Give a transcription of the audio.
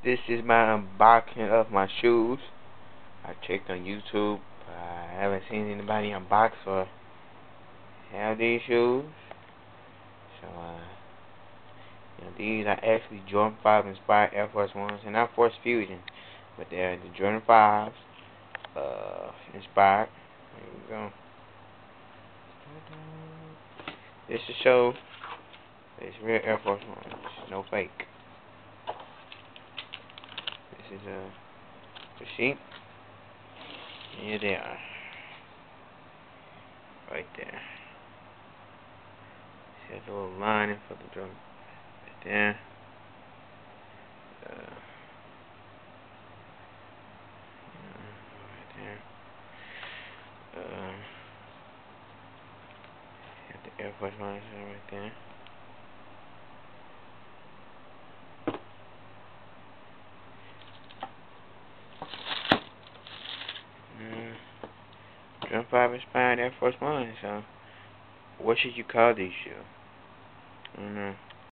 This is my unboxing of my shoes. I checked on YouTube. I haven't seen anybody unbox or have these shoes. So, these are actually Jordan 5 inspired Air Force Ones, and not Force Fusion, but they're the Jordan 5s inspired. There we go. This to show it's real Air Force Ones, no fake. This is a receipt. Here they are, right there. See a little lining for the drum, right there. Right there. Got the Air Force Ones right there. Jordan 5 inspired Air Force Ones. So, what should you call these shoes? I don't know.